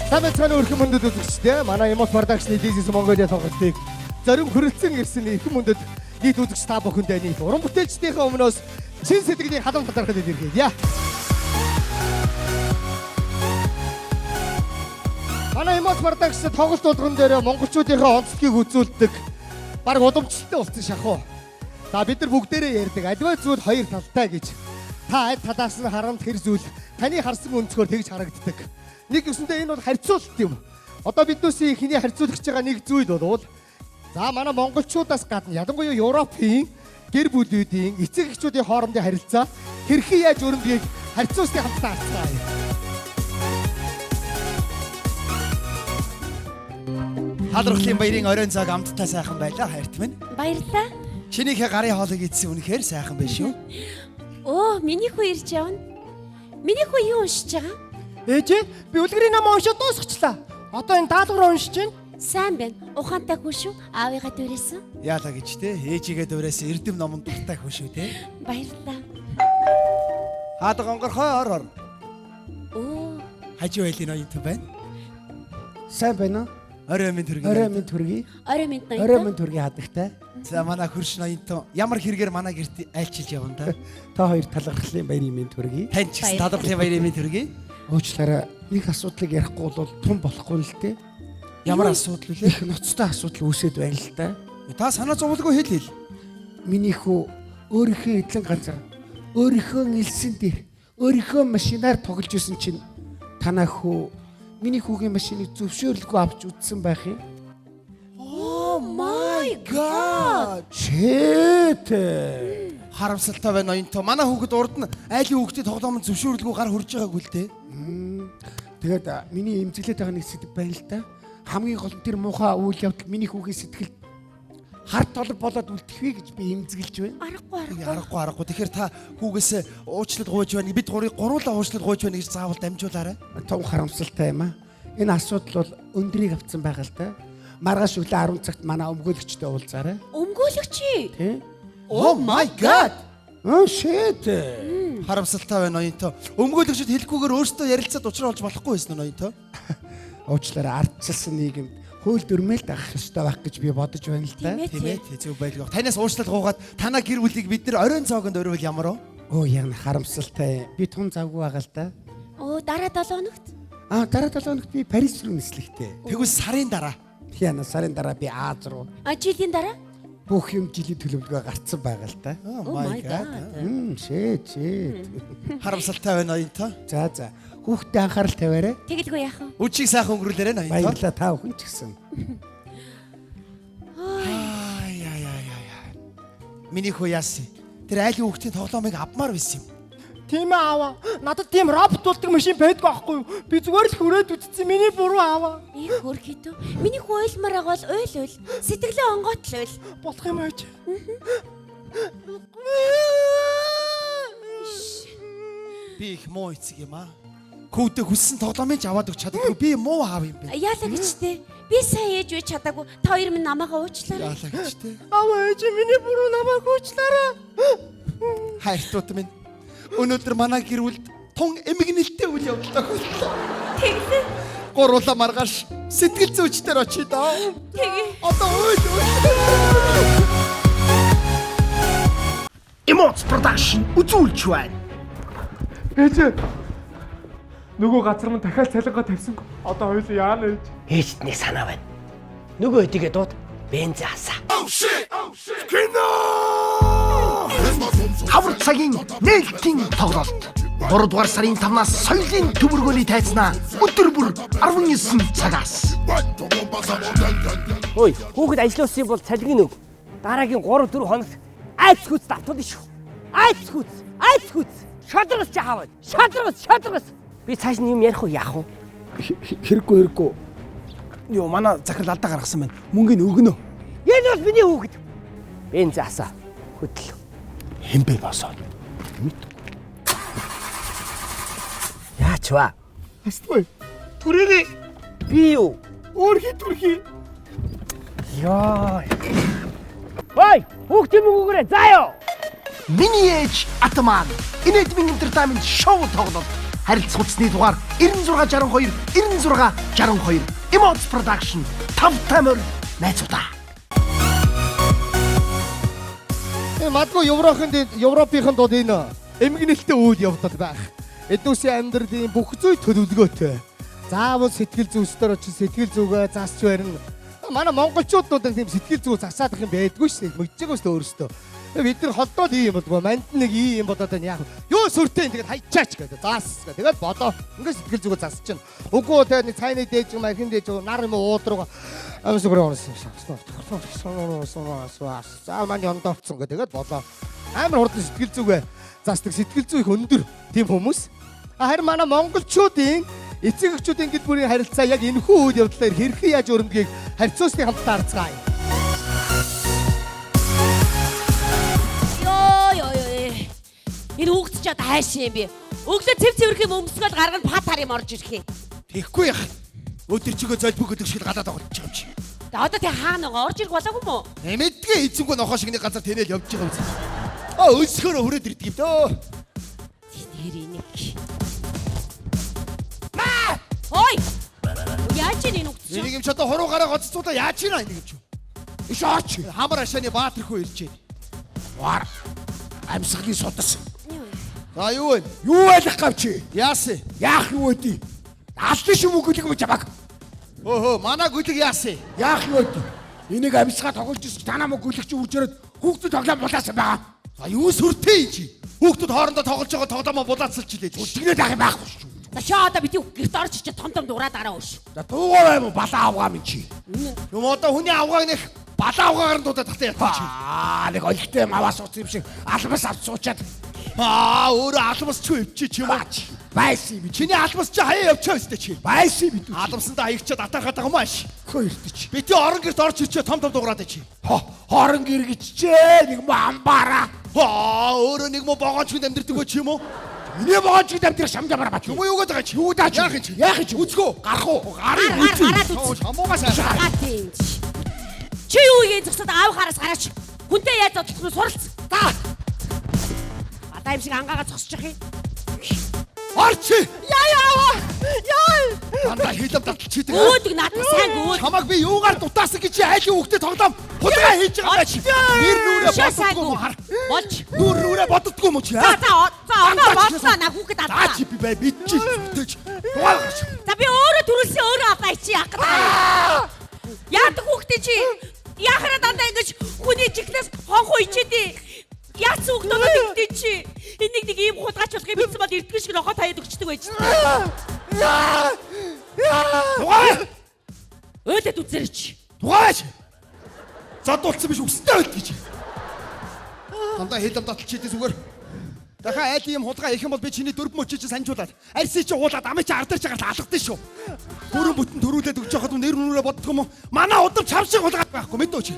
Самбай цааны өрхөн мөндөд үзэгчтэй манай Emote Production-ы This Mongolia тоглолтыг зарим хөрөлцөн ирсэн их мөндөд нийт үзэгч та бүхэндээ нийт уран бүтээлчдийнхээ өмнөөс чин сэтгэлийн халуун талархал илэрхийлье. Манай Emote Production тоглолт болгон дээр монголчуудынхаа онцлогийг үзүүлдэг баг уламжлалтай болсон шахуу. За бид нар бүгдээрээ ярьдаг аливаа зүйл хоёр талтай гэж. Та аль талаас нь харамт хэр зүйл таны харсан өнцгөр тэгж харагддаг. Нэг өсөндөө энэ бол харьцуулт юм. Одоо биднээс ихний харьцуулах гэж байгаа нэг зүйл бол за манай монголчуудаас гадна ялангуяа Европын гэр бүлүүдийн эцэг эхчүүдийн хоорондын харилцаа хэрхэн яаж өрнөдгийг харьцуулсны хамтдаа харцгаа. Хаалрахлын баярын оройн цаг амттай сайхан байлаа хайрт минь. Баярлалаа. Чинийхээ гарын хоолыг идсэн үнэхээр сайхан байна шүү. Оо, миний хүү ирж явна. Миний хүү юу уншиж байгаа? Ээжээ, би үлгэрийн ном уншаад дуусгачлаа. Одоо энэ даалгавраа уншиж байна. Сайн байна. Ухаантай хүү шүү. Аавыгаа дүүрээсэн. Яалаа гэж те. Ээжигээ дүүрээсэн эрдэм номон дуртай хөө шүү те. Баярлалаа. Хаадаг онгорхоо ор. Оо. Хажуу байлын оюутан байна. Сайн байна уу? Орой минь төргий. Орой минь төргий. Орой минь ноён. Орой минь төргий хадагтай. За манай хөрш ноёнтон ямар хэрэгээр манай гэрт айлчилж явна да. Та хоёр талархлын баярын минь төргий. Тань ч гэсэн талархлын баярын минь төргий. Уучлаарай. Нэг асуудлыг ярихгүй бол тун болохгүй л дээ. Ямар асуудал вэ? Их ноцтой асуудал үүсэт байна л да. Та санаа зовлгүй хэл. Миний хүү өөрийнхөө эдлэн ганцаар өөрийнхөө элсэн дээр өөрийнхөө машинаар тоглож исэн чинь танаа хүү миний хүүгийн машиныг зөвшөөрлөхгүй авч үтсэн байх юм. Oh my god. Shit. Харамсалтай байна ноёнтон. Манай хүүхэд урд нь айлын хүүхдээ тоглоом зөвшөөрлгүй гар хурж байгаагүй л дээ. Тэгээд миний эмзэглээд байгаа нэг сэдв байна л да. Хамгийн гол нь тэр муухай үйл явдал миний хүүгийн сэтгэл хар толб болоод үлдэхвэ гэж би эмзэглэж байна. Аргагүй. Тэгэхээр та хүүгээс уучлал гуйж байна. Бид гуруулаа уучлал гуйж байна гэж заавал дамжуулаарай. Том харамсалтай юм аа. Энэ асуудал бол өндрийг авцсан байгаа л да. Маргааш өглөө 10 цагт манай өмгөөлөгчтэй уулзаарай. Өмгөөлөгч. Тэ? Oh my god. Oh shit. Харамсалтай байна ноёнтон. Өмгөөлөгчд хэлэхгүйгээр өөрсдөө ярилцаад учраа олж болохгүй байсан ноёнтон. Уучлаарай ардчилсан нийгэмд хууль дүрмээр дагах ёстой байх гэж би бодож байна л да. Тийм ээ, зөв байлгаа. Танаас уучлал гуугаад танаа гэр бүлийг бид нар оройн цоогонд өрөвөл ямар вэ? Оо яг харамсалтай. Би тун завгүй байгаа л да. Оо, дараа 7 хоногт. Дараа 7 хоногт би Парис руу нислэхтэй. Тэгвэл сарын дараа. Яна сарын дараа би Аз руу. Жилийн дараа? Бүх юм жилийн төлөвлөгөө гарцсан байгаа л да. Oh my god. Shit. Харамсалтай байна ноёнтон. За. Хүүхдээ анхаарал тавиарай. Тэгэлгүй яах вэ? Үчиг сайхан өнгөрүүлээрэй ноёнтон. Баярлалаа та бүхэн ч гэсэн. Миний хүү яасан? Тэр айлын хүүхдийн тоглоомыг авмаар байсан юм. Тийм ээ аава. Надад тийм робот болдог машин байдгүй байхгүй юу? Би зүгээр л хүрээд үтцсэн. Миний буруу аава. Их хөрхийдөө. Миний хүү уйлмаар байгаа бол уйл. Сэтгэлээ онгоотлуул. Болох юм аач. Би их муу эцэг юм аа. Хүүхдээ хүссэн тоглоомыг ч аваад өгч чаддаггүй. Би муу аав юм бэ. Яалаа гэжтэй. Би сайн ээж үе чадаагүй. Та хоёр минь намайгаа уучлаарай. Яалаа гэж тэ. Аава ээж миний буруу намайг уучлаарай. Хайртууд минь. Өнөөдөр манай гэр бүлд тун эмгэнэлттэй үйл явдал тохиолдлоо. Тэглээ. Гуруула маргааш сэтгэл зүйчдэр очие даа. Тэгээ. Одоо үйл. Emote Production үзүүлж байна. Ээж нөгөө газар мань дахиад цалингаа тавьсан. Одоо хоёул яана ээж. Ээжд нэг санаа байна. Нөгөө хэдийгээ дууд бензин асаа. Кино! Хавар цагийн нээлтийн тоглолт. 3 дугаар сарын 5-наас соёлын төвөргөний тайзнаа өдөр бүр 19 цагаас. Ой, хүүхэд ажилласан бол цалин өг. Дараагийн 3-4 хоногт айц хүч давтуулна шүү. Айц хүч. Шадрас чаавал. Шадрас. Би цааш нь юм ярих уу яах вэ? Хэрэггүй. Йоо, манай захирал алдаа гаргасан байна. Мөнгөний өгнө. Энэ бол миний хүүхэд. Бензин асаа. Хөдөл. Хэмбэ босоод. Яач вэ? Аствай. Түрээрээ Би юу? Төрхий. Яа. Ой, хүүхдийн мөнгөөрөө заа ёо. Миний ээж Атаман. Инэдмийн entertainment шоу тоглолт. харилцагчны дугаар 9662 9662 Emoz Production тавтамөр найзуудаа. Магадгүй Европынхын тул энэ эмгэнэлтэй үйл явдал байх. Эднүсийн амьдралын бүх зүйл төлөвлөгөөтэй. Заавал сэтгэл зүйстээр очиж сэтгэл зүгээ засч барина. Манай монголчуудад тийм сэтгэл зүй засаад их юм байдгүй шүү дээ. Мэдж байгаа шүү өөрөөсөө. Бид нар холдоод ийм болдгоо. Манд нэг ийм болоод байна яах вэ? Юу сүртэй тэгээд хайчаач гэдэг. Заас гэдэг. Тэгээд болоо. Ингээд сэтгэл зүгээ засч чинь. Үгүй тэгээд нэг цайны дээж юм ахин дээж нар юм уудрууга. Амсгэр орсон. За маань яндавцсан гэдэг. Тэгээд болоо. Амар хурдан сэтгэл зүгээ засдаг. Сэтгэл зүй их өндөр тийм хүмүүс. Харин манай монголчуудын эцэг эхчүүдийн гид бүрийн харилцаа яг энэхүү үйл явдлаар хэрхэн яаж өрнөгийг харьцуулсны хамтдаа харцгаая. Энэ хүүхд ч одоо хайшаа юм би. Өглөө цэв цэвэрхэн өмсгөл гаргал патар юм орж ирэх юм. Тэгэхгүй яах. Өдөр чигээ золбог гэдэг шиг гадаад байгаа юм чи. Тэгээ одоо тэг хаана байгаа орж ирэх болоогүй мó? Эмэдгээ эзэнгөө нохоо шигний газар тэнэл явж байгаа юм. Аа өсгөрөө хүрээд ирдэг юм дөө. Нэр энийг. Ой! Яаж ийм нүгт? Энийг юм ч одоо хуруугаараа гоццуудаа яаж ийна энийг юм чи. Иш аач. Хамар ашааны баатархуу ирчээ. Вар. Амьсгалын судас. За юу вэ? Юу байлах гавчи? Яасан? Яах юу вэ? Алсын шүү гүлэг мө чамаг. Өө манай гүлэг яасан? Яах юу вэ? Энийг амьсгаа тоглож ирсэн танаа мө гүлэг чи үржирээд хүүхдүүд тоглоом булаасан байгаа. За юу сүртэй чи? Хүүхдүүд хоорондоо тоглож байгаа тоглоомоо булаацалч илээ. Тэгнээд ах юм байхгүй шүү. За шаа одоо бити гэрт орж чи том дуурайд гараа өш. За дуугаа юм балаа авгаа минь чи. Юм одоо хүний авгааг нэх балаа авгаагаар нь дуудаад татаа ятаа чи. Аа нэг олигтой аваас ууц юм шиг албас авч суучаад. Аа өөрөө албас ч өвчи ч юм аа. Байсан юм. Чиний албас чи хаяа явчихсан өстэй чи. Байсан юм битүү. Албасандаа хаягчаад атаахад байгаа юм ааш. Хоёрт чи. Бити орон гэрт орж ирчээ том дуурайд чи. Хорон гэр гिचээ нэг мо амбараа. Өөрөө нэг мо богооч хүн амьдэрдэг вэ чи юм уу? Миний богооч хүн амьдэр шамжамаар бач. Юу юугаад байгаа чи? Юу даач? Яах чи? Яах чи? Үзгөө. Гарах уу? Гарын үгүй. Хамуугаас ашаа. Чи юу ийм зогсоод аав хараас гараач. Хүнтэй яаж бодлох нь суралц. За. Бадаа юм шиг ангаагаа зогсож явах юм. Орчи. Яа. Дандаа хилэм таталч хийдэг. Өөдөг наадах сайн гоо. Чамаг би юугаар дутаасан гэж айлын хүүхдэд тоглоом хулгай хийж байгаа байж. Нэр нүрээ боддоггүй юм хар. Болж. Нүрээ боддоггүй юм чи. За одоо боллоо на хүүхэд Аа чи би бай бидчих. Дугаарч. За би өөрөө төрүүлсэн өөрөө авлаа чи яах гэдэг. Яадаг хүүхдээ чи яхараа дандаа ингэж хүний чихнээс хонхоо ичээдээ. Яац хүүхдүүд ингэдэй чи. Энийг нэг ийм хулгайч болгох юм бол эрдгэн шиг нохоо таяад өгчдөг байж. Дугаар. Өөдөд үзэрч. Дугаарч. Задуулсан биш өстэй байд гэж. Дандаа хилэм таталч хийдэг зүгээр. Дахиад айл юм хулгай их юм бол би чиний дөрв мөчөж санжуулаад арьсыг чи уулаад амын чи ардарч байгаа алгадсан шүү. Бүрэн бүтэн төрүүлээд өгч яхад нэр нүрээ боддох юм уу? Манай удам чам шиг хулгай байхгүй мэдөө чи.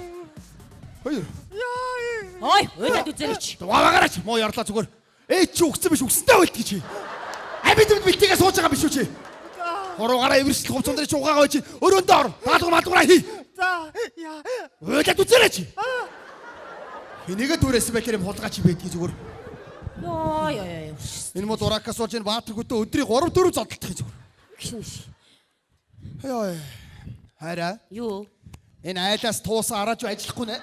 Хоёр. Ой, өөдөд үзэрч. Дугаараач муу ярлаа зүгээр. Чи өгсөн биш өстэй байд гэж. Амьд битгээ сууж байгаа биш үү чи? Хуруугаараа эвэрсэл хувцсан дээр чи угаагаа чи өрөөндөө ор. Даалгавраа хий. За яа. Өөдөд үзэрч. Энийгээ түрээсэн байхаар юм хулгай чи байдгийг зүгээр. Яа. Энэ мод уракас болж энэ баатаргүйтэй өдрийн 3-4 зодтолтох юм зүгээр. Яа. Хараа. Юу? Энэ айлаас туусан арааж ажиллахгүй нэ.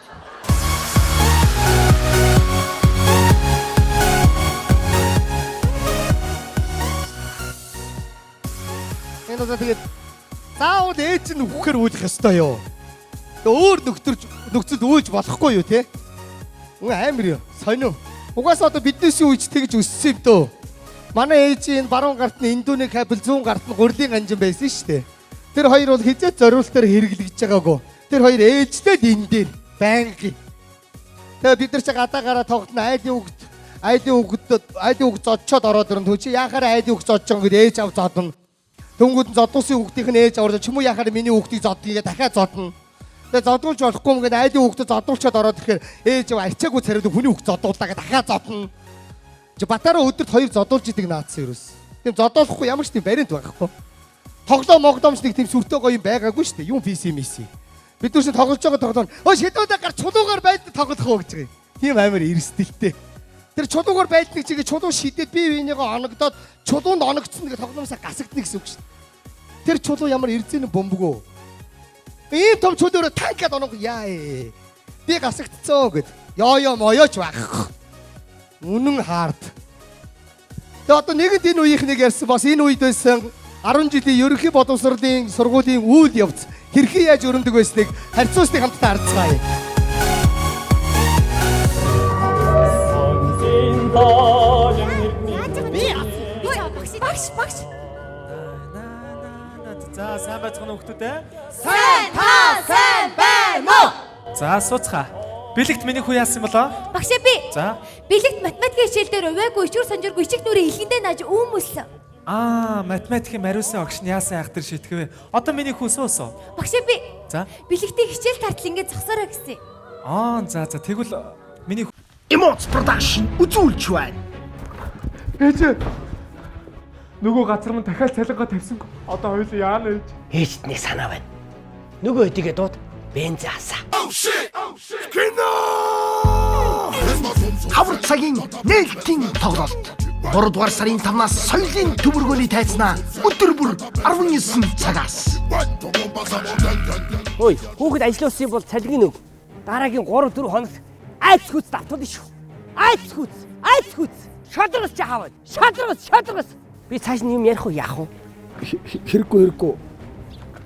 Энэ одоо тэгээд заавал ээж нь үхэхээр үйлэх ёстой юу? Өөр нөхцөлд үйлж болохгүй юу те? Үгүй амар юу? Сонин. Угаасаа одоо биднээсийн үеч тэгж өссөн юм дөө. Манай ээж энэ баруун гарт нь индүүний кабель зүүн гарт нь гурдын ганжин байсан шүү дээ. Тэр хоёр бол хизээ зориултаар хэрэглэж байгаагүй. Тэр хоёр ээжтэй энэ дээр байнги. Тэгээ бид нар ч гадаагаараа тоглоно айлын хүүхд зодчоод ороод ирэн төв чи яхаар айлын хүүхд зодж байгаа гэд ээж ав зодно. Дөнгөд нь зодуулсан хүүхдийнх нь ээж аваад чимүү яхаар миний хүүхдийг зодгийг дахиад зодно. Тэгээ зодуулж болохгүй юм гээд айлын хүүхдэд зодуулчаад ороод ирэхээр ээж ав арчаагүй царайд хүний хүүхд зодууллаа гэ дахиад зодно. Чи батараа өдөрт 2 зодуулж идэг наадсан юус. Тийм зодуулахгүй ямар ч тийм баримт байхгүй. Тоглоо могдомч нэг тийм сүртэй гоё юм байгаагүй шүү дээ. Юм PC миси. Бид нүрс тоглож байгаа тоглоом. Өө шидүүдээ гар чулуугаар байд тоглох уу гэж байгаа юм. Тийм амар эрсдэлтэй. Тэр чулуугаар байлддаг чигээ чулуу шидэд бие биенийгаа оногдоод чулуунд оногдсон гэж тоглоомсоо гасагдана гэсэн үг шүү дээ. Тэр чулуу ямар эрзэн бөмбөгөө. Ийм том чулуугаар танкад оног яа. Би гасагдцсан гэд. Ёо моёч баг. Үнэн хаард. Тэгээ одоо нэгэнд энэ үеийнхнийг ярьсан бас энэ үед байсан 10 жилийн ерөнхий боловсролын сургуулийн үйл явц хэрхэн яаж өрнөдөг байсныг харьцуулсны хамтдаа харцгаая. Багш. За сайн байцгаана уу хүмүүстээ. Сайн байна уу? За сууцгаа. Бэлэгт миний хүү яасан болоо? Багш би. За. Бэлэгт математикийн хичээл дээр увайгүй ичүүр санжиргүй ичиг нүрийн илгэндээ нааж үүмүүлсэн. Математикийн мариусан огш нь яасан айхтар шитгэвэ. Одоо миний хүү суусоо. Багш би. За. Бэлэгтийн хичээл тартал ингээд зогсоорой гэсэн. За тэгвэл миний Эмоц продакшн үзүүлж байна. ээж нөгөө газар минь дахиад цалингаа тавьсангүй. Одоо хоёул яана ээж. Ээжд нэг санаа байна. Нөгөө хэдийгээ дууд бензин асаа. Хавар цагийн нээлтийн тоглолт. 3 дугаар сарын 5-наас соёлын төмөргөний тайзнаа өдөр бүр 19 цагаас. Ой, хүүхэд ажилласан бол цалин өг. Дараагийн 3-4 хоногт айц хүч давтуулна шүү. Айц хүч. Шадрас жаавал. Шадрас. Би цааш нь юм ярих уу яах вэ? Хэрэггүй.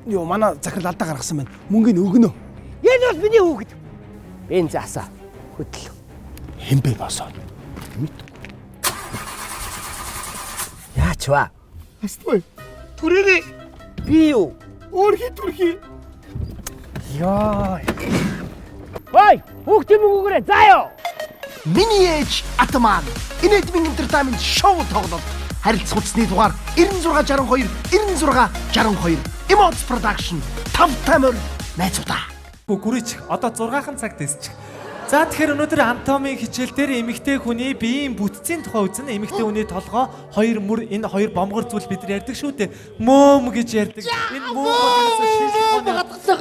Йоо манай захирал алдаа гаргасан байна. Мөнгөний өгнө. Энэ бол миний хүүхэд. Бензин асаа. Хөдөл. Хэмбэ босоо. Яач вэ? Асгүй. Түрээний Би юу? төрхий. Яа. Ой, хүүхдийн мөнгөөрөө заяа. Миний ээж Атаман Инэдмийн entertainment шоу тоглолт. Харилцах хугацааны дугаар 9662 Эмоц продакшн 5 тамир найзуудаа. Гүрийч одоо 6хан цаг дэсчих. За тэгэхээр өнөөдөр анатомийн хичээл дээр эмэгтэй хүний биеийн бүтцийн тухай үзэн эмэгтэй хүний толгой хоёр мөр энэ хоёр бомгор зүйл бид нар ярьдаг шүү дээ. Мөөм гэж ярьдаг. Энэ мөөм болоос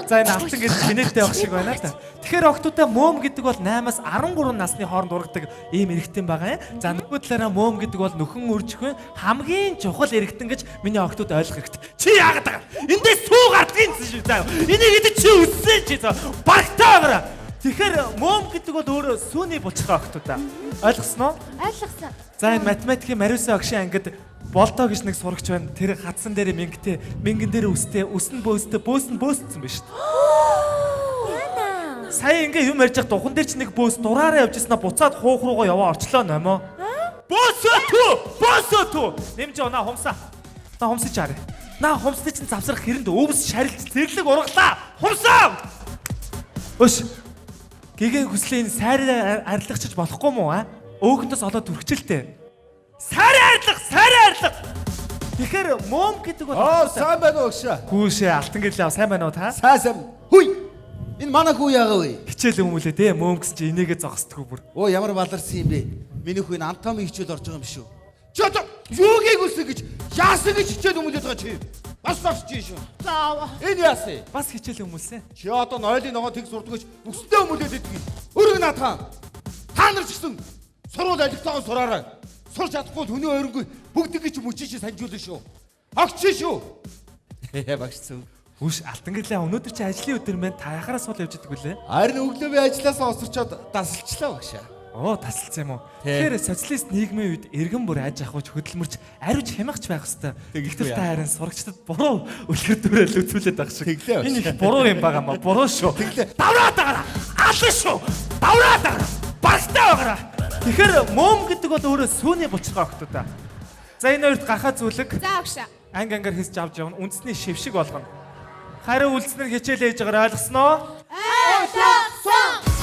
за энэ алтан гэж шинэлтэй байх шиг байна л да. Тэгэхээр октоудаа мөөм гэдэг бол 8-аас 13 насны хооронд ургадаг ийм эрэгтэн байгаа юм. За нөгөө талаараа мөөм гэдэг бол нөхөн үржихүйн хамгийн чухал эрэгтэн гэж миний октод ойлгох хэрэгтэй. Чи яагаад байгаа? Эндээс сүү гардгийн шүү заа. Энийг эд чи өссөн чи заа. Багтаа гараа. Тэгэхээр мөөм гэдэг бол өөрөө сүүний булчирхай октоудаа. Ойлгосноо? Ойлгосон. За энэ математикийн мариусан огшин ангид болтоо гэж нэг сурагч байна. Тэр хадсан дээр мингэн дээр үстэй, өснө бөөстсөн биш үү? Яна. Сая ингээ юм ярьж байгаа духан дээр чи нэг бөөс дураараа явж ирсэнаа буцаад хуух руугаа яваа орчлоо номоо. Бөөсөө. Нэмж онаа хумсаа. Та хумсаж харъя. Наа хумсны чинь завсрах хэрэнд өвс шарилж зэрлэг ургалаа. Хумсаа. Өш. Гэгээ хүслийн сайраа арилгачиж болохгүй мүү а? Өөхөнтөөс олоод түрхчэлтэй. Сайраа арилга. Тэгэхээр мөөм гэдэг бол сайн байна уу гшаа? Гүүшээ алтан гэрлээ сайн байна уу та? Сайн. Хүй. Энэ манай хүү яагаа вэ? Хичээл өмүүлээ те мөөм гэж чи энийгээ зогсдгоо бүр. Оо ямар баларсан юм бэ? Миний хүү энэ анатомийн хичээл орж байгаа юм биш үү? Чи одоо юугийг үсэ гэж яасан гэж хичээл өмүүлээд байгаа чи? Бас зогсож шүү. Заава. Энэ яасан? Бас хичээл өмүүлсэн. Чи одоо нойлын ногоо тэг сурдаг гэж өсдөө өмүүлээд идэг. Өргөн наатаан. Та нар ч гэсэн сурвал алигтайгаа сураарай. Сурч чадахгүй хүний өрөнгөө бүгд гэж мөчиж санжуулна шүү. Огч шүү. Багшсан. Хүш алтан гэрлээ өнөөдөр чи ажлын өдөр мэн та яхаараа суул явж идэг үлээ. Харин өглөө би ажилласаа осорчоод дасалчлаа багшаа. Тасалсан юм уу? Тэгэхээр социалист нийгмийн үед иргэн бүр аж ахуйч хөдөлмөрч ариуч хямгч байх хэвээр. Гэтэл та харин сурагчдад буруу үлгэр дуурайл үзүүлээд байх шиг. Энэ их буруу юм байгаа маа. Буруу шүү. Давраад байгаараа. Алан шүү. Давраад байгаараа. Багтаа байгаараа. Тэгэхээр мөөм гэдэг бол өөрөө сүүний булчирхай октоо. За энэ хоёрт гахаа зүйлэг. За агшаа. Ангиар хийсч авч явна. Үндэсний шившиг болгоно. Хариу үйлснэр хичээл хийж байгаагаа ойлгосноо? Ойлгосон.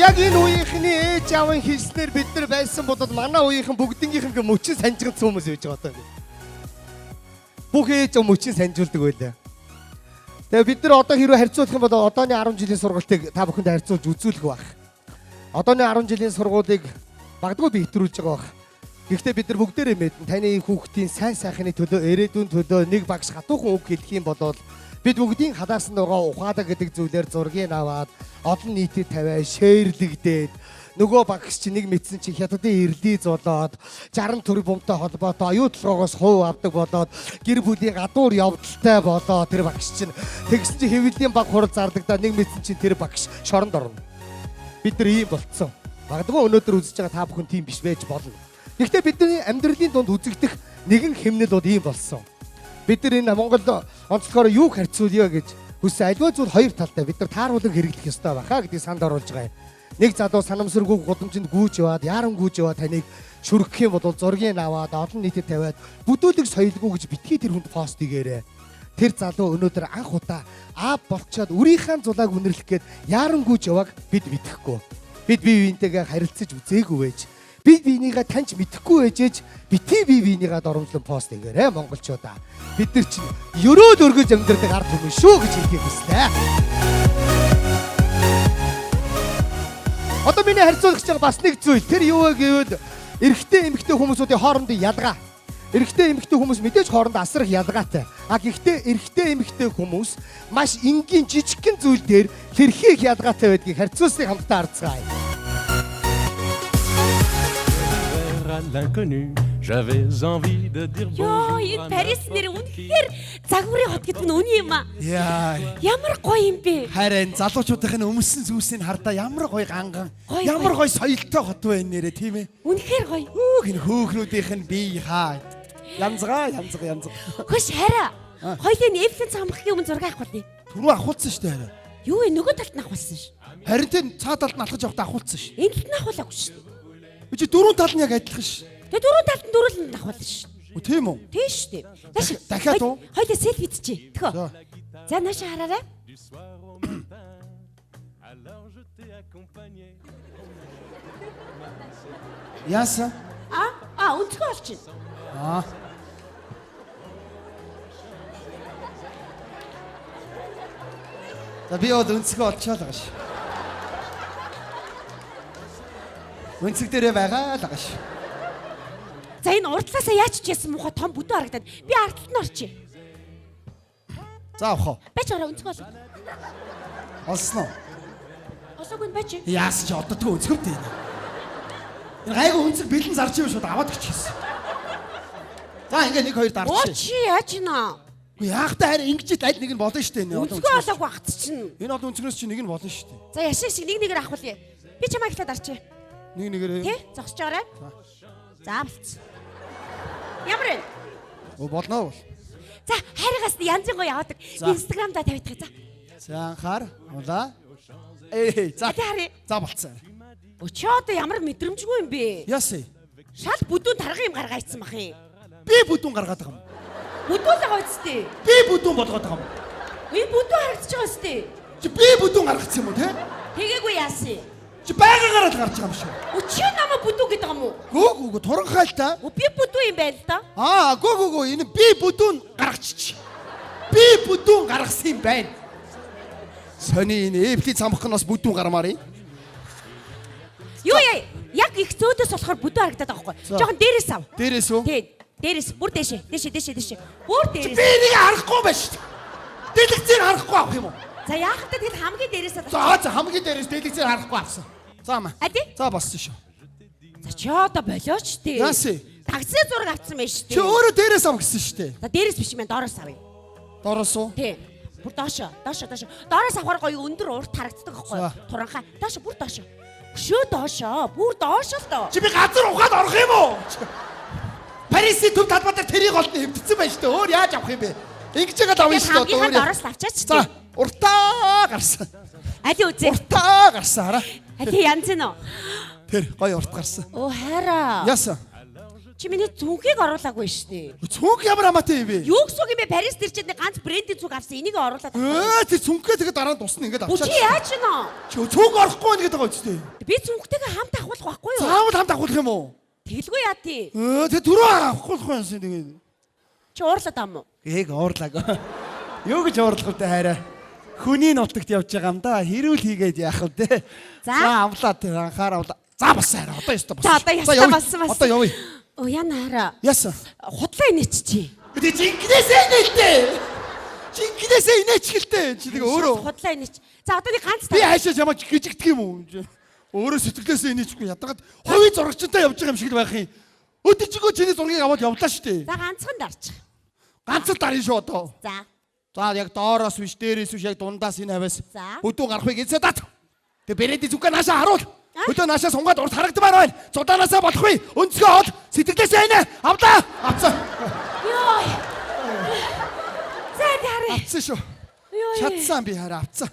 Яг энэ үеийнхний ээж аавын хэлснээр бид нар байсан бодод манай үеийнхэн бүгднгийнх ингээ мөчин санжигдсан хүмүүс байж байгаа даа. Бүх ээж мөчин санжуулдаг байлаа. Тэгээ бид нар одоо хэрвээ харьцуулах юм бол одооны 10 жилийн сургалтыг та бүхэнд харьцуулж үзүүлэх байх. Одооны 10 жилийн сургуулийг багдгүй биетрүүлж байгаа байх. Гэхдээ бид нар бүгдээрээ мэднэ таны хүүхдийн сайн сайхны төлөө, ирээдүйн төлөө нэг багш хатуухан үг хэлэх юм бол Бид бүгдийн хадаасан байгаа ухаалаг гэдэг зүйлээр зургийг аваад олон нийтэд тавиа шеэрлэгдээд нөгөө багш чи нэг мэдсэн чи хятадын ирлий золоод 60 төр бомтой холбоотой оюутлогоос хувь авдаг болоод гэр бүлийн гадуур явдалтай болоо тэр багш чинь тэгсэн чи хэвлэлийн баг хурал зардагдаа нэг мэдсэн чи тэр багш шоронд орно. Бид нар ийм болцсон. Магадгүй өнөөдөр үзэж байгаа та бүхэн тийм биш байж болно. Гэхдээ бидний амьдралын дунд үзэгдэх нэгэн хэмнэл бол ийм болсон. Бид нар энэ Монгол онцлогоор юу харьцуулъя гэж хүссэн альва зүйл хоёр талтай бид нар тааруулан хэрэглэх ёстой байхаа гэдгийг санд оруулж байгаа юм. Нэг залуу санамсаргүй гудамжинд гүйж яваад, яран гүйж яваад таныг шүргэх юм бол зургийг аваад олон нийтэд тавиад бүдүүлэг соёлгүй гэж битгий тэр хүнд пост хийгээрэй. Тэр залуу өнөөдөр анх удаа болчоод үрийнхээ зулааг үнэрлэх гээд яран гүйж явааг бид мэдэхгүй. Бид бие биентэйгээ харилцаж үзээгүй байж. Би бинийгээ таньж мэдэхгүй байжээж бити бие бинийгээ доромжлон пост хийгээрэй монголчуудаа. Бид нар чинь өрөөл өргөж амьдардаг ард түмэн шүү гэж хэлэх юмстай. Одоо миний харьцуулах гэж байгаа бас нэг зүйл тэр юу вэ гэвэл эрэгтэй эмэгтэй хүмүүсүүдийн хоорондын ялгаа. Эрэгтэй эмэгтэй хүмүүс мэдээж хоорондоо асрах ялгаатай. Гэхдээ эрэгтэй эмэгтэй хүмүүс маш энгийн жижигхэн зүйл дээр хэрхийг ялгаатай байдгийг харьцуулсныг хамтдаа харцгаая. L'inconnu, j'avais envie de dire Йоо, энэ Парис нэр үнэхээр загварын хот гэдэг нь үний юм аа. Яа. Ямар гоё юм бэ? Харин залуучуудын өмсөн зүйлсийг хардаа ямар гоё ганган, Гоё, ямар гоё соёлтой хот байна нэрэ тийм ээ. Үнэхээр гоё. Энэ хөөхнүүдийнх нь бие хаа. Янзгаа. Хөш хараа. Хоёлын Эйфелийн цамхгийн өмнө зураг авах болъё. Түрүү ахуулсан шүү дээ хараа. Юу вэ? Нөгөө талд нь авахулсан ш. Харин тэр цаа талд нь алхаж явахдаа ахуулсан шүү. Энэ талд нь авахулаагүй ш. Чи дөрөв тал нь яг адилхан шүү. Тэгээ дөрөв талд нь дөрүүлэнд авахулсан ш. Тийм үү? Тийм шүү дээ. Нааш Дахиад уу? хоёлоо селфи хийчихье. Төхөө. За нааша хараарай. Яасан? Өнцгөө олчихно. За би өнцгөө олчоод байгаа ш. Өнцөг дээрээ байгаа л байгаа ш. За энэ урдлаасаа яаж ч яасан муухай том бүдүү харагдаад би ардлт нь орчих. За авах уу? Бач ороо өнцгөө ол. Олсон уу? Осоогүй бач. Яасан ч оддоггүй өнцгөвтэй энэ. Энэ гайгүй өнцөг бэлэн зарч юм шууд аваад гिचсэн. За ингээ нэг хоёр дарч. Чи яаж ийна? Уу яахтай харин ингэж аль нэг нь болно шүү дээ энэ. Өнцгөө олоогүй хат чинь. Энэ олон өнцгнөөс чи нэг нь болно шүү дээ. За яшаа шиг нэг нэгээр авахулъя. Би чамаа ихлэ дарчээ. Нэг нэгээр. Тэ? Зогсож байгаарай. За авц. Ямар вэ? Оо болно уу? За хайргаас янзын гоё яваадаг. Инстаграмдаа тавьдаг. За. За анхаар. Улаа. За. За болцсон. Өчөөд ямар мэдрэмжгүй юм бэ? Яасан? Шал бүдүүн тарга юм гаргаа ицсэн бах юм. Би бүдүүн гаргаад байгаа юм. Бүдүүн л гоё зү. Би бүдүүн болгоод байгаа юм. Би бүдүүн харагдаж байгаа зү. Чи би бүдүүн гаргацсан юм уу те? Тэгээгүй яасан. Чи байгаагаар л гарч байгаа юм шиг. Өчөө намаа бүдүү гэдэг юм уу? Гүү туранхай л та. Би бүдүү юм байл та. Гүү энэ би бүдүүн гаргачих. Би бүдүүн гаргасан юм байна. Сони энэ Эйфелийн цамхаг нь бас бүдүүн гармаар юм. Юу яа? Яг их зөөдөөс болохоор бүдүү харагдаад байгаа байхгүй. Жохон дээрээс ав. Дээрээс үү? Тий. Дээрээс бүр дээшээ. Бүр дээрээс. Би энийг харахгүй байна шүү дээ. Дэлгэцээр харахгүй авах юм уу? За яах вэ? Тэгэл хамгийн дээрээс ав. За хамгийн дээрээс дэлгэцээр харахгүй авсан. За маа. За болсон шүү. За чи одоо болооч тий. Яасан? Такси зураг авсан байж тий. Чи өөрөө дээрээс ав гэсэн шүү дээ. За дээрээс биш юм доороос авъя. Доороос уу? Тий. Бүр доошоо. Доороос авахар гоё өндөр урт харагддаг байхгүй. Туранхай. Доошоо бүр доошоо. Өшөө доошоо. Бүр доошоо л доо. Чи би газар ухаад орох юм уу? Парисын төв талбай дээр тэрийг олно хөвдсөн байж тээ. Өөр яаж авах юм бэ? Ингэж яагаад авъя шүү дээ. Хамгийн доороос авчаач. За, уртаа гарсан. Али үзээ. Уртаа гарсан хараа. Али янз нь уу? Тэр гоё урт гарсан. Оо хайраа. Яасан? Чи миний зүнхийг оруулаагүй шүү дээ. Цүнх ямар хамаатай юм бэ? Юу гэсэн юм бэ? Парис дэрчээд нэг ганц брендийн зүг авсан. Энийг оруулаад. Тэр цүнхгээ тэгээд дараа нь тусна ингээд авчаа. Чи яаж гинэ? Чи цүнх орохгүй байна гэдэг байгаа үстэй. Би зүнхтэйгээ хамт авахулах байхгүй юу? Заавал хамт авахулах юм уу? Тэгэлгүй яа тий. Тэр түрүү авахгүй байсан тэгээд. Чи уурлаад ам уу? Ээг уурлаагүй. Юу гэж уурлах вэ хараа? Хүний нутагт явж байгаа юм да. Хэрүүл хийгээд яах вэ? За амлаа тэр анхаараа. За бас хараа. Одоо ёстой болсон. За одоо ёстой болсон. Одоо явъя. Оо яна хараа. Яасан? Худлаа инеч чи. Тэ жинкнээсээ нэлтэй. Жинхнээсээ инээч гэлтэй. Чи тэгээ өөрөө. Худлаа инеч. За одоо нэг ганц Би хаашаа чамаа гжигдэх юм уу? Өөрөө сэтгэлээсээ инээчгүй ядаргаад хувийн зурагчтай явж байгаа юм шиг л байх юм. Өдөржигөө чиний зургийг аваад явлаа шүү дээ. За ганцхан дарчих. Ганцхан дарна шүү одоо. За. За яг доороос биш, дээрээс биш, яг дундаас энэ аваас. За. Өдөө гарахыг эзээ дат. Тэгээ брэди зүггээ наашаа харуул. Өдөө наашаа сунгаад урд харагдмаар байна. Зудаанасаа болохгүй. Өнцгөө хол сэтгэлээсээ инээ. Авлаа. Авцаа. Йоо. За дараа. Авцсан шүү. Чадсан би хараа авцсан.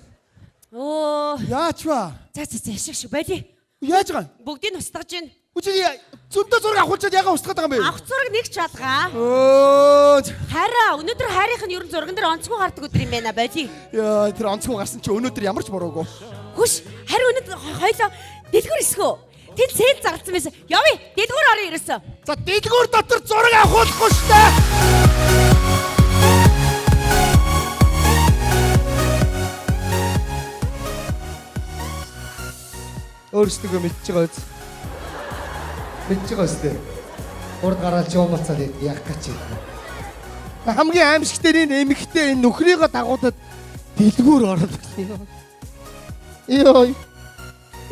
Оо. Яач ба? За шиг байли. Яаж байгаа юм? Бүгдийг устгаж гин. Үгүй зөндөө зураг авахулчаад ягаа устгаад байгаа юм бэ? Авах зураг нэг ч алгаа. Өө. Хараа өнөөдөр хайрынх нь ерөн зурган дээр онцгой гардаг өдөр юм байна байли. Яа, тэр онцгой гарсан чи өнөөдөр ямар ч буруугүй. Хүш, харин өнөөдөр хоёлоо дэлгүүр эсгөө. Тэнд цээл зарлцсан байсан. Явъя, дэлгүүр орё ерөөсөө. За дэлгүүр дотор зураг авахулахгүй шүү дээ. Өөрсдөө мэдчихэж байгаа үз. Мэдчихэж байгаа үстэй. Урд гараалж явуулцаад яах гэж байна. Хамгийн аимшигтэй энэ эмэгтэй энэ нөхрийгөө дагуудад дэлгүүр ороод байна. Йой.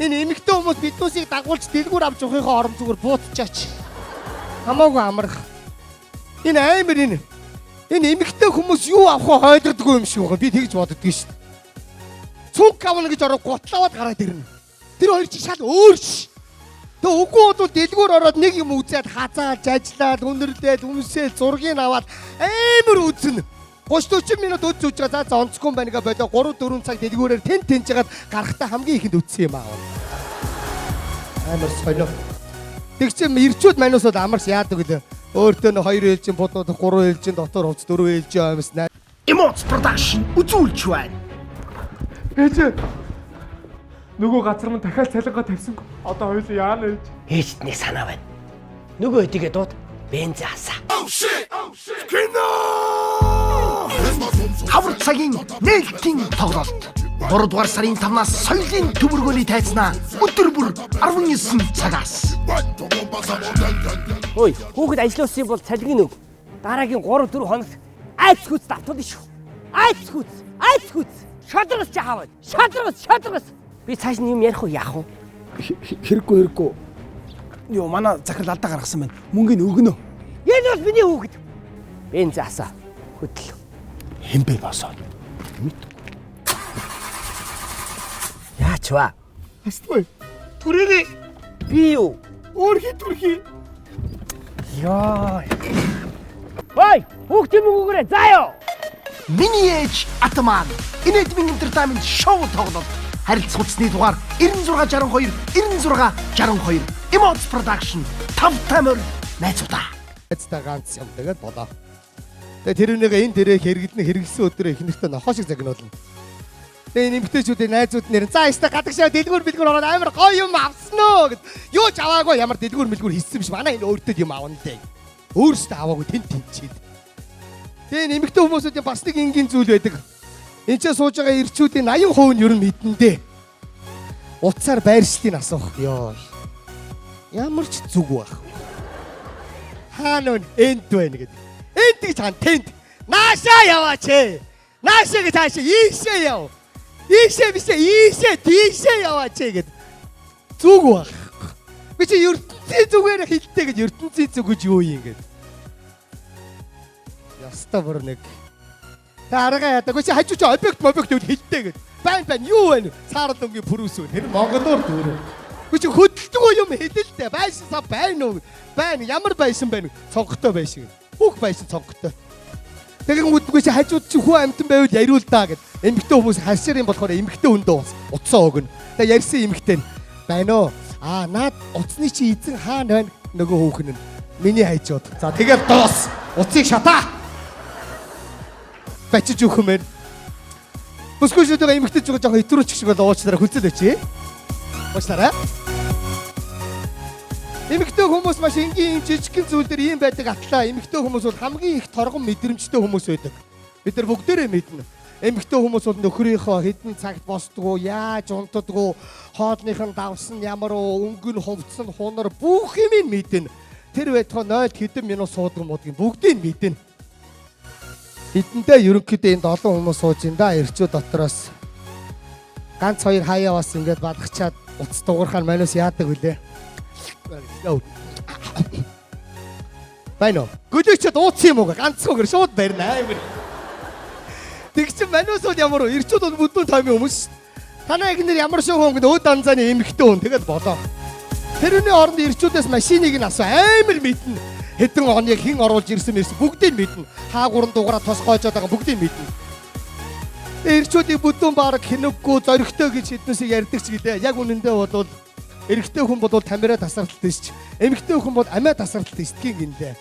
Энэ эмэгтэй хүмүүс биднүүсийг дагуулж дэлгүүр авч явахынхаа орон зүгээр буутчаач. Хамаагүй амарх. Энэ аймар энэ эмэгтэй хүмүүс юу авах ойлгодгүй юм шиг байгаа. Би тэгж боддгоо шүү дээ. Цүнх авна гэж ороо гутлаваад гараад ирнэ. Тэр хоёр чи шал өөр ш. Тэг үгүй бол дэлгүүр ороод нэг юм үзээд хазааж ажиллаад өнөрлээд өмсөөл зургийг аваад амар үзнэ. 30-40 минут үз үж байгаа. За онцгүй байна гэ болоо 3-4 цаг дэлгүүрээр тэн жагаад гарахтаа хамгийн ихэнд үтсэн юм аа. Амар сонио. Тэгчээ ирчүүд манус бол амарч яадаг лээ. Өөртөө нь 2 ээлжин бодоод 3 ээлжин дотор хувц 4 ээлжин амьснаа. Эмоц продакшн үзүүлж байна. Ээж. Нөгөө газар мань дахиад цалингаа тавьсангүй. Одоо хоёул яана ээж. Ээжд нэг санаа байна. Нөгөө эдигээ дууд бенз асаа. Хавар цагийн нээлтийн тоглолт. 3 дугаар сарын 5-наас соёлын төмөргөний тайзнаа өдөр бүр 19 цагаас. Ой, хүүхэд ажилласан бол цалин өг. Дараагийн 3-4 хоногт айц хүч давтуулна шүү. Айц хүч. Шадрагс жаавал. Шадрагс. Би цааш нь юм ярих уу яах вэ? Хэрэггүй. Йоо манай захирал алдаа гаргасан байна. Мөнгөний өгнө. Энэ бол миний хүүхэд. Бенз асаа. Хөдөл. Хэмбэ босоо. Яач вэ? Аствай. Түрээрээ Би юу? төрхий. Яа. Ой, хүүхдийн мөнгөөрөө заяа. Миний ээж Атаман. Инэдмийн entertainment шоу тоглолт. Харилцах утасны дугаар 9662 Emoц production 5 тамир найзуудаа. Айцтай ганц юм тэгээд болоо. Тэгээ тэрүүнийг энэ дээрээ хэрэглэсэн өдрөө ихнэртээ нохоо шиг загнуулна. Тэгээ энэ эмгтээчүүдийн найзууд нэр за яста гадагшаа дэлгүүр ороод амар гоё юм авсноо гэд. Юу ч аваагүй ямар дэлгүүр хийсэн биш. Манай энэ өөртөө юм авна дээ. Өөрөөсөө аваагүй тэнчээд. Тэгээ энэ эмгтээ хүмүүсүүдийн бас нэг энгийн зүйл байдаг. Энд ч сууж байгаа ирчүүдийн 80% нь ер нь мэдэндээ. Утсаар байршлыг асуух. Йоо. Ямар ч зүг байх. Хаана вэ? Энд байна гэдэг. Энд гэж хаан тэнд. Наашаа яваач ээ. Наашаа гэж хаашаа ийшээ яв. Ийшээ тийшээ яваач ээ гэд. Зүг байх. Би чи ертөнцийн зүгээр хэлтэй гэж ертөнцийн зүг гэж юу юм гээд. Яста бүр нэг. Тарага ятаг чи хажууч объект хэлтэй гээд. Байн юу вэ? Саарал өнгийн пүрүүс үү? Тэр Монголоор дүүрээ. Чи хөдөлтгөө юм хэлэлтэй. Байшин сав байна уу? Байна. Ямар байшин байна? Цонхтой байшин. Бүх байшин цонхтой. Тэгэн үдгүй чи хажууд чи хүү амтан байвал яриул даа гэд. Эмэгтэй хүмүүс харшир юм болохоор эмэгтэй хүндөө утсаа өгнө. Тэгээ ярьсан эмэгтэй нь байна уу? Наад утасны чи эзэн хаана байна? Нөгөө хүүхэн нь миний хайжууд. За тэгэл доос. Утсыг шатаа. Бачиж өгөх юм байна. Бүсгүй шүдэг эмэгтэй ч жоохон итрүүч шиг бол уучлаарай хүлцэл өчье. Уучлаарай. Эмэгтэй хүмүүс маш энгийн жижигхэн зүйл дээр ийм байдаг атлаа. Эмэгтэй хүмүүс бол хамгийн их торгон мэдрэмжтэй хүмүүс байдаг. Бид нар бүгдээрээ мэднэ. Эмэгтэй хүмүүс бол нөхрийнхөө хэдэн цагт босдгоо, яаж унтдгоо, хоолных нь давсан ямар өнгө нь хувцсан хунар бүх юм мэднэ. Тэр байтугай 0 хэдэн минут суудаг модгийн бүгдийг мэднэ. Эдэндээ ерөнхийдөө энэ 7 хүмүүс сууж ин да эрчүүд дотроос ганц хоёр хаяа бас ингээд бадгачаад уц дуурахаар манус яадаг үлээ. Байна уу? Гөлөөчөд ууцсан юм уу? Ганцхан гэр шууд барина амар. Тэг чи манус бол ямар вэ? Эрчүүд бол бүдүүн таймын хүмүүс. Танаа ихнэр ямар шиг хүн гэдэг өөд анзааны эмэгтэй хүн тэгээд болоо. Тэрний оронд эрчүүдээс машиныг нь асуу амар мэднэ. Хэдэн оныг хэн оруулж ирсэн бүгдийг мэднэ. Хаагуурн дугаараа тос гоожоод байгаа бүгдийг мэднэ. Эрчүүдийн бүдүүн баг хинэггүй зоригтой гэж хэднэсийг ярьдаг ч гэлээ. Яг үнэндээ бол эрэгтэй хүн бол тамираа тасралттай шүү. Эмэгтэй хүн бол амиа тасралттай шүү гинлээ.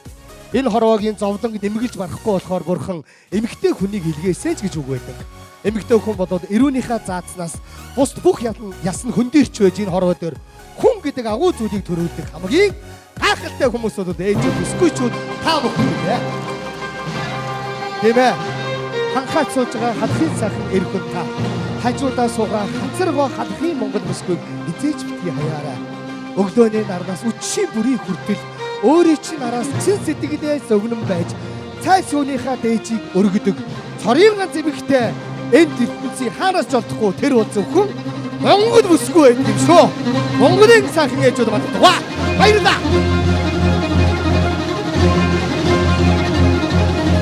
Энэ хорвоогийн зовлонг нэмгэлж барахгүй болохоор бурхан эмэгтэй хүнийг илгээсэй гэж үг байдаг. Эмэгтэй хүн бол эрүүнийхээ заацнаас бус бүх ясн хөндөрч байж энэ хорвоо дээр хүн гэдэг агуу зүйлийг төрүүлдэг хамгийн гайхалтай хүмүүс бол ээжүүд өсгүйчүүд та бүхэн нэ. Тийм ээ. Ханхаад сууж байгаа халахын сайхан эргэн та. Хажуудаа суугаа хацаргоо халахын Монгол бүсгүйг эзэж битгий хаяараа. Өглөөний нарнаас үчи бүрийн хүртэл өөрийн чинь араас чин сэтгэлээ зөгнөн байж цай сүүнийхаа дээжийг өргөдөг. Цорын ганц эмэгтэй энэ ертөнцийн хаанаас ч олдохгүй тэр бол зөвхөн Монгол бүсгүй байдаг юм шүү. Монголын сайхан ээжүүд манддаг. Баярлалаа.